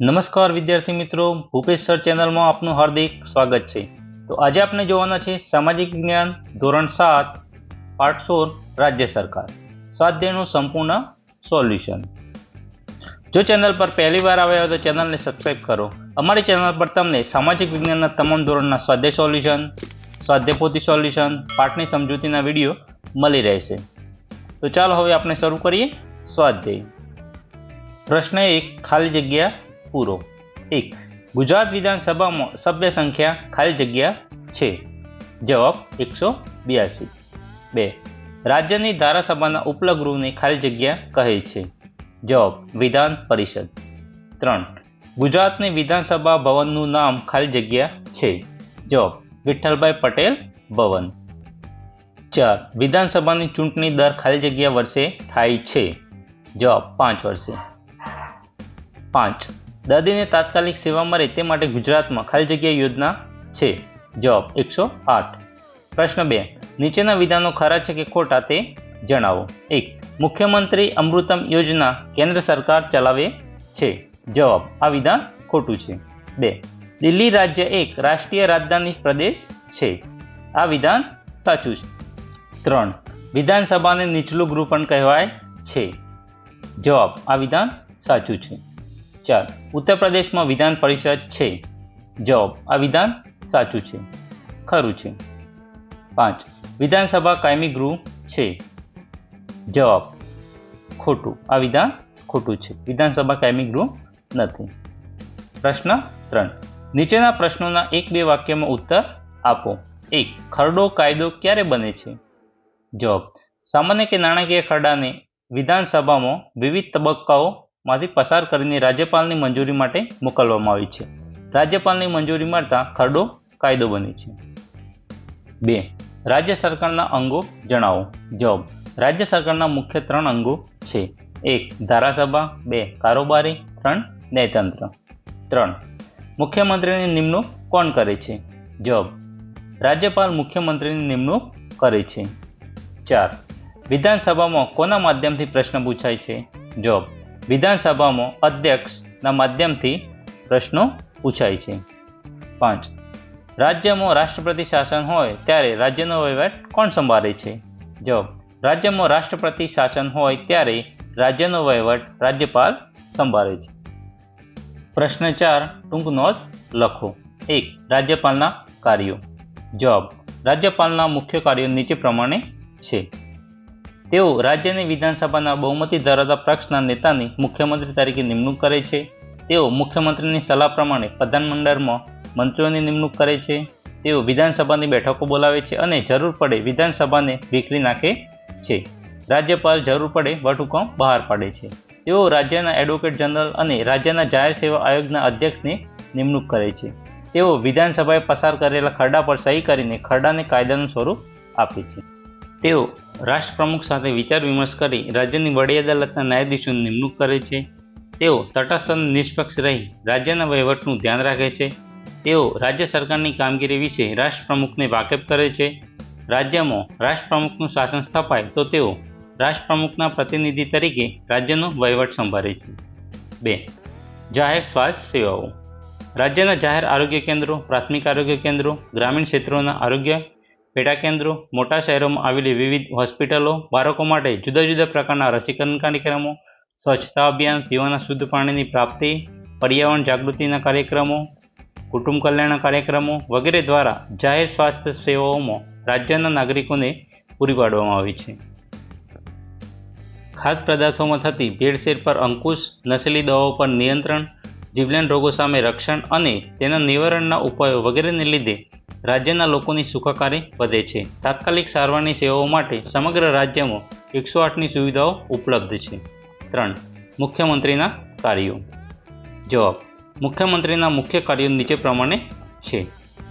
નમસ્કાર વિદ્યાર્થી મિત્રો, ભૂપેશ સર ચેનલમાં આપનું હાર્દિક સ્વાગત છે। તો આજે આપણે જોવાના છે સામાજિક વિજ્ઞાન ધોરણ 7 પાઠ 16 રાજ્ય સરકાર સ્વાધ્યાયનું સંપૂર્ણ સોલ્યુશન। જો ચેનલ પર પહેલી વાર આવ્યા હોય તો ચેનલને સબસ્ક્રાઇબ કરો। અમારી ચેનલ પર તમને સામાજિક વિજ્ઞાનના તમામ ધોરણના સ્વાધ્યાય સોલ્યુશન, સ્વાધ્યાય પોથી સોલ્યુશન, પાઠની સમજૂતીના વિડીયો મળી રહેશે। તો ચાલો હવે આપણે શરૂ કરીએ સ્વાધ્યાય। પ્રશ્ન 1, ખાલી જગ્યા પૂરો। 1. ગુજરાત વિધાનસભામાં સભ્ય સંખ્યા ખાલી જગ્યા છે? જવાબ 182। 2. રાજ્યની ધારાસભાના ઉપલા ગૃહને ખાલી જગ્યા કહે છે? જવાબ વિધાન પરિષદ। 3. ગુજરાતની વિધાનસભા ભવનનું નામ ખાલી જગ્યા છે? જવાબ વિઠ્ઠલભાઈ પટેલ ભવન। 4. વિધાનસભાની ચૂંટણી દર ખાલી જગ્યા વર્ષે થાય છે? જવાબ 5 વર્ષે। 5. દર્દીને તાત્કાલિક સેવા મળે તે માટે ગુજરાતમાં ખાલી જગ્યા યોજના છે? જવાબ 108। પ્રશ્ન 2. નીચેના વિધાનો ખરા છે કે ખોટા તે જણાવો। 1. મુખ્યમંત્રી અમૃતમ યોજના કેન્દ્ર સરકાર ચલાવે છે? જવાબ આ વિધાન ખોટું છે। 2. દિલ્હી રાજ્ય એક રાષ્ટ્રીય રાજધાની પ્રદેશ છે? આ વિધાન સાચું છે। 3. વિધાનસભાને નીચલું ગૃહ પણ કહેવાય છે? જવાબ આ વિધાન સાચું છે। 4. ઉત્તર પ્રદેશમાં વિધાન પરિષદ છે? જવાબ આ વિધાન સાચું છે, ખરું છે। 5. વિધાનસભા કાયમી ગૃહ છે? જવાબ ખોટું, આ વિધાન ખોટું છે, વિધાનસભા કાયમી ગૃહ નથી। પ્રશ્ન 3. નીચેના પ્રશ્નોના 1-2 વાક્યમાં ઉત્તર આપો। 1. ખરડો કાયદો ક્યારે બને છે? જવાબ સામાન્ય કે નાણાકીય ખરડાને વિધાનસભામાં વિવિધ તબક્કાઓ માંથી પસાર કરીને રાજ્યપાલની મંજૂરી માટે મોકલવામાં આવે છે। રાજ્યપાલની મંજૂરી મળતા ખરડો કાયદો બને છે। 2. રાજ્ય સરકારના અંગો જણાવો। જવાબ રાજ્ય સરકારના મુખ્ય 3 અંગો છે। 1. ધારાસભા, 2. કારોબારી, 3. ન્યાયતંત્ર। 3. મુખ્યમંત્રીની નિમણૂક કોણ કરે છે? જવાબ રાજ્યપાલ મુખ્યમંત્રીની નિમણૂક કરે છે। 4. વિધાનસભામાં કોના માધ્યમથી પ્રશ્ન પૂછાય છે? જવાબ વિધાનસભામાં અધ્યક્ષના માધ્યમથી પ્રશ્નો પૂછાય છે। 5. રાજ્યમાં રાષ્ટ્રપતિ શાસન હોય ત્યારે રાજ્યનો વહીવટ કોણ સંભાળે છે? જવાબ રાજ્યમાં રાષ્ટ્રપતિ શાસન હોય ત્યારે રાજ્યનો વહીવટ રાજ્યપાલ સંભાળે છે। પ્રશ્ન 4 ટૂંક નોંધ લખો। 1. રાજ્યપાલના કાર્યો। જવાબ રાજ્યપાલના મુખ્ય કાર્યો નીચે પ્રમાણે છે। તેઓ રાજ્યની વિધાનસભાના બહુમતી ધરાવતા પક્ષના નેતાની મુખ્યમંત્રી તરીકે નિમણૂક કરે છે। તેઓ મુખ્યમંત્રીની સલાહ પ્રમાણે પ્રધાનમંડળમાં મંત્રીઓની નિમણૂક કરે છે। તેઓ વિધાનસભાની બેઠકો બોલાવે છે અને જરૂર પડે વિધાનસભાને વિખેરી નાખે છે। રાજ્યપાલ જરૂર પડે વટહુકમ બહાર પાડે છે। તેઓ રાજ્યના એડવોકેટ જનરલ અને રાજ્યના જાહેર સેવા આયોગના અધ્યક્ષની નિમણૂક કરે છે। તેઓ વિધાનસભાએ પસાર કરેલા ખરડા પર સહી કરીને ખરડાને કાયદાનું સ્વરૂપ આપે છે। તેઓ રાષ્ટ્રપ્રમુખ સાથે વિચાર વિમર્શ કરી રાજ્યની વડી અદાલતના ન્યાયાધીશોની નિમણૂક કરે છે। તેઓ તટસ્થ અને નિષ્પક્ષ રહી રાજ્યના વહીવટનું ધ્યાન રાખે છે। તેઓ રાજ્ય સરકારની કામગીરી વિશે રાષ્ટ્રપ્રમુખને વાકેફ કરે છે। રાજ્યમાં રાષ્ટ્રપ્રમુખનું શાસન સ્થપાય તો તેઓ રાષ્ટ્રપ્રમુખના પ્રતિનિધિ તરીકે રાજ્યનો વહીવટ સંભાળે છે। 2. જાહેર સ્વાસ્થ્ય સેવાઓ। રાજ્યના જાહેર આરોગ્ય કેન્દ્રો, પ્રાથમિક આરોગ્ય કેન્દ્રો, ગ્રામીણ ક્ષેત્રોના આરોગ્ય પેટા કેન્દ્રો, મોટા શહેરોમાં આવેલી વિવિધ હોસ્પિટલો, બાળકો માટે જુદા જુદા પ્રકારના રસીકરણ કાર્યક્રમો, સ્વચ્છતા અભિયાન, પીવાના શુદ્ધ પાણીની પ્રાપ્તિ, પર્યાવરણ જાગૃતિના કાર્યક્રમો, કુટુંબ કલ્યાણના કાર્યક્રમો વગેરે દ્વારા જાહેર સ્વાસ્થ્ય સેવાઓમાં રાજ્યના નાગરિકોને પૂરી પાડવામાં આવે છે। ખાદ્ય પદાર્થોમાં થતી ભેળસેળ પર અંકુશ, નશીલી દવાઓ પર નિયંત્રણ, જીવલેણ રોગો સામે રક્ષણ અને તેના નિવારણના ઉપાયો વગેરેને લીધે રાજ્યના લોકોની સુખાકારી વધે છે। તાત્કાલિક સારવારની સેવાઓ માટે સમગ્ર રાજ્યમાં 108ની સુવિધાઓ ઉપલબ્ધ છે। 3. મુખ્યમંત્રીના કાર્યો। જવાબ મુખ્યમંત્રીના મુખ્ય કાર્યો નીચે પ્રમાણે છે।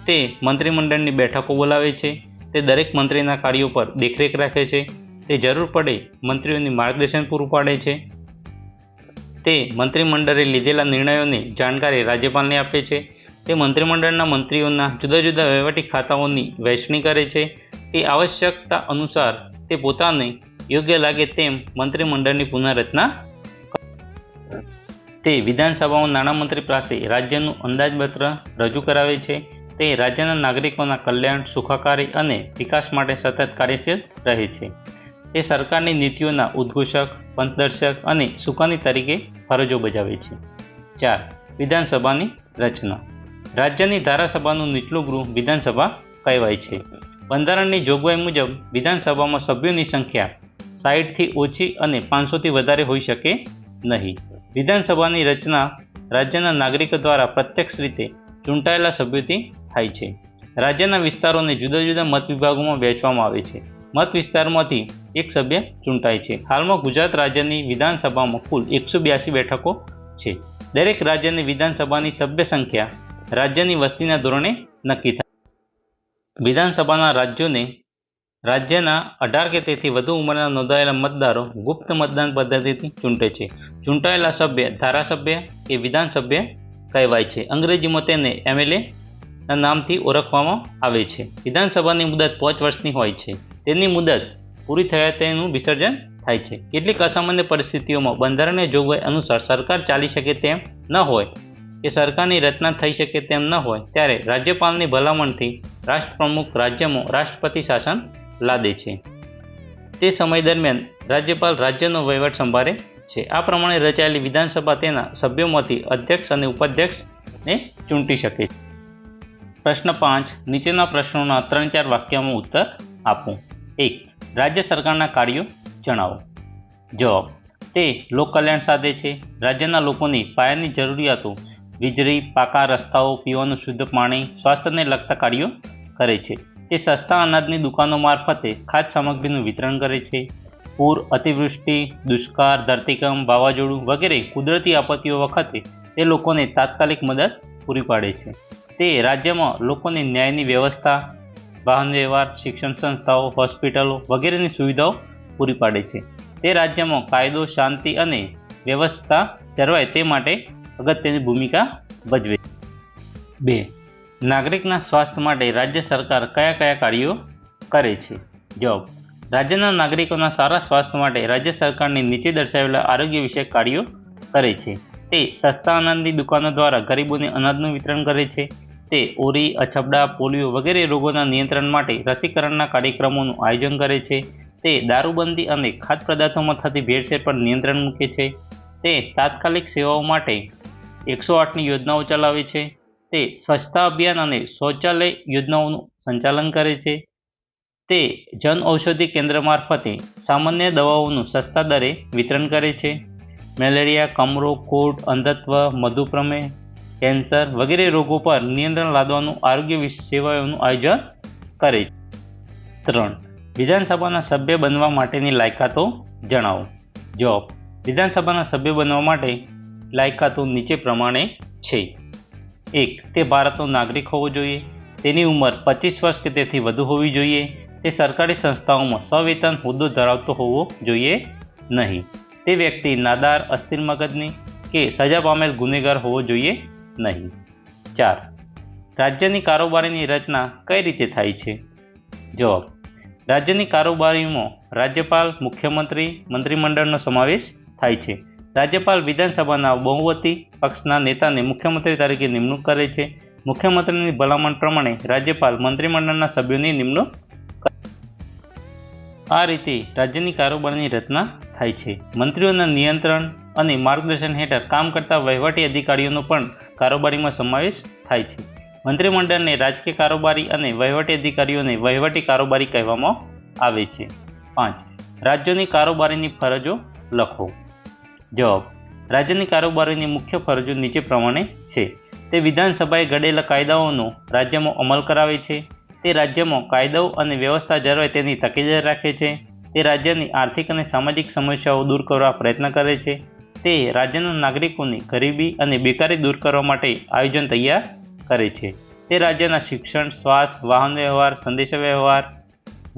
તે મંત્રીમંડળની બેઠકો બોલાવે છે। તે દરેક મંત્રીના કાર્યો પર દેખરેખ રાખે છે। તે જરૂર પડે મંત્રીઓને માર્ગદર્શન પૂરું પાડે છે। તે મંત્રીમંડળે લીધેલા નિર્ણયોની જાણકારી રાજ્યપાલને આપે છે। તે મંત્રીમંડળના મંત્રીઓના જુદા જુદા વહીવટી ખાતાઓની વહેંચણી કરે છે। તે આવશ્યકતા અનુસાર તે પોતાને યોગ્ય લાગે તેમ મંત્રીમંડળની પુનઃરચના તે વિધાનસભામાં નાણામંત્રી પાસે રાજ્યનું અંદાજપત્ર રજૂ કરાવે છે. તે રાજ્યના નાગરિકોના કલ્યાણ, સુખાકારી અને વિકાસ માટે સતત કાર્યશીલ રહે છે. તે સરકારની નીતિઓના ઉદ્ઘોષક, પથદર્શક અને સુકાની તરીકે ફરજો બજાવે છે. 4. વિધાનસભાની રચના. રાજ્યની ધારાસભાનું નીચલું ગૃહ વિધાનસભા કહેવાય છે. બંધારણની જોગવાઈ મુજબ વિધાનસભામાં સભ્યોની સંખ્યા 60થી ઓછી અને 500થી વધારે હોઈ શકે નહીં. વિધાનસભાની રચના રાજ્યના નાગરિકો દ્વારા પ્રત્યક્ષ રીતે ચૂંટાયેલા સભ્યોથી થાય છે. રાજ્યના વિસ્તારોને જુદા જુદા મત વિભાગોમાં વહેંચવામાં આવે છે. મત વિસ્તારમાંથી એક સભ્ય ચૂંટાય છે. હાલમાં ગુજરાત રાજ્યની વિધાનસભામાં કુલ 182 બેઠકો છે. દરેક રાજ્યની વિધાનસભાની સભ્ય સંખ્યા રાજ્યની વસ્તીના ધોરણે નક્કી થાય. વિધાનસભાના રાજ્યના 18 કે તેથી વધુ ઉંમરના નોંધાયેલા મતદારો ગુપ્ત મતદાન પદ્ધતિથી ચૂંટે છે. ચૂંટાયેલા સભ્ય ધારાસભ્ય કે વિધાનસભ્ય કહેવાય છે. અંગ્રેજીમાં તેને MLA ના નામથી ઓળખવામાં આવે છે. વિધાનસભાની મુદત 5 વર્ષની હોય છે. તેની મુદત પૂરી થયા તેનું વિસર્જન થાય છે. કેટલીક અસામાન્ય પરિસ્થિતિઓમાં બંધારણીય જોગવાઈ અનુસાર સરકાર ચાલી શકે તેમ ન હોય કે સરકારની રચના થઈ શકે તેમ ન હોય ત્યારે રાજ્યપાલની ભલામણથી રાષ્ટ્રપ્રમુખ રાજ્યમાં રાષ્ટ્રપતિ શાસન લાદે છે. તે સમય દરમિયાન રાજ્યપાલ રાજ્યનો વહીવટ સંભાળે છે. આ પ્રમાણે રચાયેલી વિધાનસભા તેના સભ્યોમાંથી અધ્યક્ષ અને ઉપાધ્યક્ષને ચૂંટી શકે છે. પ્રશ્ન 5. નીચેના પ્રશ્નોના 3-4 વાક્યમાં ઉત્તર આપો. 1. રાજ્ય સરકારના કાર્યો જણાવો. જવાબ. તે લોકકલ્યાણ સાધે છે. રાજ્યના લોકોની પાયાની જરૂરિયાતો વીજળી, પાકા રસ્તાઓ, પીવાનું શુદ્ધ પાણી, સ્વાસ્થ્યને લગતા કાર્યો કરે છે. તે સસ્તા અનાજની દુકાનો મારફતે ખાદ્ય સામગ્રીનું વિતરણ કરે છે. પૂર, અતિવૃષ્ટિ, દુષ્કાળ, ધરતીકંપ, વાવાઝોડું વગેરે કુદરતી આપત્તિઓ વખતે તે લોકોને તાત્કાલિક મદદ પૂરી પાડે છે. તે રાજ્યમાં લોકોને ન્યાયની વ્યવસ્થા, વાહન વ્યવહાર, શિક્ષણ સંસ્થાઓ, હોસ્પિટલો વગેરેની સુવિધાઓ પૂરી પાડે છે. તે રાજ્યમાં કાયદો, શાંતિ અને વ્યવસ્થા જળવાય તે માટે અગત્યની ભૂમિકા ભજવે છે. 2. નાગરિકના સ્વાસ્થ્ય માટે રાજ્ય સરકાર કયા કયા કાર્યો કરે છે? જવાબ. રાજ્યના નાગરિકોના સારા સ્વાસ્થ્ય માટે રાજ્ય સરકારની નીચે દર્શાવેલા આરોગ્ય વિષયક કાર્યો કરે છે. તે સસ્તા અનાજની દુકાનો દ્વારા ગરીબોને અનાજનું વિતરણ કરે છે. તે ઓરી, અછબડા, પોલિયો વગેરે રોગોના નિયંત્રણ માટે રસીકરણના કાર્યક્રમોનું આયોજન કરે છે. તે દારૂબંધી અને ખાદ્ય પદાર્થોમાં થતી ભેળસેળ પર નિયંત્રણ મૂકે છે. તે તાત્કાલિક સેવાઓ માટે 108ની યોજનાઓ ચલાવે છે. તે સ્વચ્છતા અભિયાન અને શૌચાલય યોજનાઓનું સંચાલન કરે છે. તે જન ઔષધિ કેન્દ્ર મારફતે સામાન્ય દવાઓનું સસ્તા દરે વિતરણ કરે છે. મેલેરિયા, કમળો, કોઢ, અંધત્વ, મધુપ્રમેહ, કેન્સર વગેરે રોગો પર નિયંત્રણ લાદવાનું આરોગ્ય સેવાઓનું આયોજન કરે છે. 3. વિધાનસભાના સભ્ય બનવા માટેની લાયકાતો જણાવો. જવાબ. વિધાનસભાના સભ્ય બનવા માટે લાયકાતો નીચે પ્રમાણે છે. 1. તે ભારતનો નાગરિક હોવો જોઈએ. તેની ઉંમર 25 વર્ષ કે તેથી વધુ હોવી જોઈએ. તે સરકારી સંસ્થાઓમાં સવેતન હોદ્દો ધરાવતો હોવો જોઈએ નહીં. તે વ્યક્તિ નાદાર, અસ્થિર મગજની કે સજા પામેલ ગુનેગાર હોવો જોઈએ નહીં. 4. રાજ્યની કારોબારીની રચના કઈ રીતે થાય છે? જવાબ. રાજ્યની કારોબારીમાં રાજ્યપાલ, મુખ્યમંત્રી, મંત્રીમંડળનો સમાવેશ થાય છે. રાજ્યપાલ વિધાનસભાના બહુમતી પક્ષના નેતાને મુખ્યમંત્રી તરીકે નિમણૂક કરે છે. મુખ્યમંત્રીની ભલામણ પ્રમાણે રાજ્યપાલ મંત્રીમંડળના સભ્યોની નિમણૂક કરે છે. આ રીતે રાજ્યની કારોબારીની રચના થાય છે. મંત્રીઓના નિયંત્રણ અને માર્ગદર્શન હેઠળ કામ કરતા વહીવટી અધિકારીઓનો પણ કારોબારીમાં સમાવેશ થાય છે. મંત્રીમંડળને રાજકીય કારોબારી અને વહીવટી અધિકારીઓને વહીવટી કારોબારી કહેવામાં આવે છે. 5. રાજ્યોની કારોબારીની ફરજો લખો. જવાબ. રાજ્યની કારોબારીની મુખ્ય ફરજો નીચે પ્રમાણે છે. તે વિધાનસભાએ ઘડેલા કાયદાઓનો રાજ્યમાં અમલ કરાવે છે. તે રાજ્યમાં કાયદાઓ અને વ્યવસ્થા જળવાય તેની તકેદારી રાખે છે. તે રાજ્યની આર્થિક અને સામાજિક સમસ્યાઓ દૂર કરવા પ્રયત્ન કરે છે. તે રાજ્યના નાગરિકોની ગરીબી અને બેકારી દૂર કરવા માટે આયોજન તૈયાર કરે છે. તે રાજ્યના શિક્ષણ, સ્વાસ્થ્ય, વાહન વ્યવહાર, સંદેશાવ્યવહાર,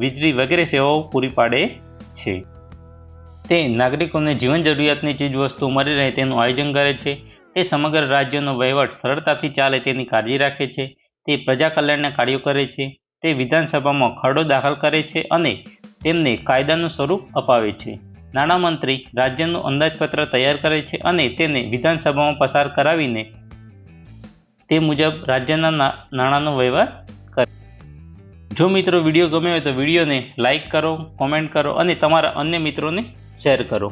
વીજળી વગેરે સેવાઓ પૂરી પાડે છે. તે નાગરિકોને જીવન જરૂરિયાતની ચીજવસ્તુઓ મળી રહે તેનું આયોજન કરે છે. તે સમગ્ર રાજ્યનો વહીવટ સરળતાથી ચાલે તેની કાળજી રાખે છે. તે પ્રજા કલ્યાણના કાર્યો કરે છે. તે વિધાનસભામાં ખરડો દાખલ કરે છે અને તેમને કાયદાનું સ્વરૂપ અપાવે છે. નાણામંત્રી રાજ્યનું અંદાજપત્ર તૈયાર કરે છે અને તેને વિધાનસભામાં પસાર કરાવીને તે મુજબ રાજ્યના નાણાંનો વહીવટ કરે. જો મિત્રો વિડીયો ગમ્યો હોય તો વિડીયોને લાઇક કરો, કોમેન્ટ કરો અને તમારા અન્ય મિત્રોને શેર કરો.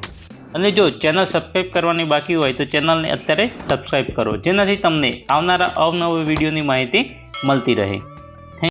અને જો ચેનલ સબસ્ક્રાઈબ કરવાની બાકી હોય તો ચેનલને અત્યારે સબસ્ક્રાઈબ કરો, જેનાથી તમને આવનારા અવનવા વિડીયોની માહિતી મળતી રહે.